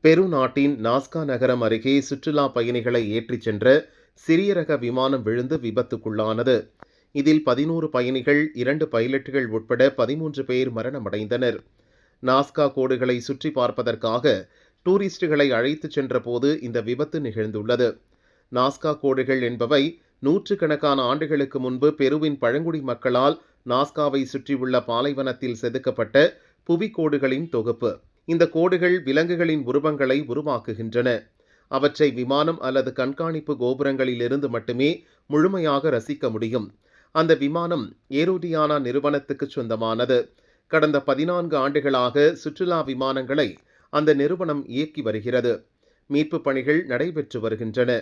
பெரு நாட்டின் நாஸ்கா நகரம் அருகே சுற்றுலா பயணிகளை ஏற்றிச் சென்ற சிறிய ரக விமானம் விழுந்து விபத்துக்குள்ளானது. இதில் 11 பயணிகள், 2 பைலட்டுகள் உட்பட 13 பேர் மரணமடைந்தனர். நாஸ்கா கோடுகளை சுற்றி பார்ப்பதற்காக டூரிஸ்டுகளை அழைத்துச் சென்றபோது இந்த விபத்து நிகழ்ந்துள்ளது. நாஸ்கா கோடுகள் என்பவை நூற்றுக்கணக்கான ஆண்டுகளுக்கு முன்பு பெருவின் பழங்குடி மக்களால் நாஸ்காவை சுற்றியுள்ள பாலைவனத்தில் செதுக்கப்பட்ட புவிக்கோடுகளின் தொகுப்பு. இந்த கோடுகள் விலங்குகளின் உருவங்களை உருவாக்குகின்றன. அவற்றை விமானம் அல்லது கண்காணிப்பு கோபுரங்களிலிருந்து மட்டுமே முழுமையாக ரசிக்க முடியும். அந்த விமானம் ஏரோடியானா நிறுவனத்துக்கு சொந்தமானது. கடந்த 14 ஆண்டுகளாக சுற்றுலா விமானங்களை அந்த நிறுவனம் இயக்கி வருகிறது. மீட்புப் பணிகள் நடைபெற்று வருகின்றன.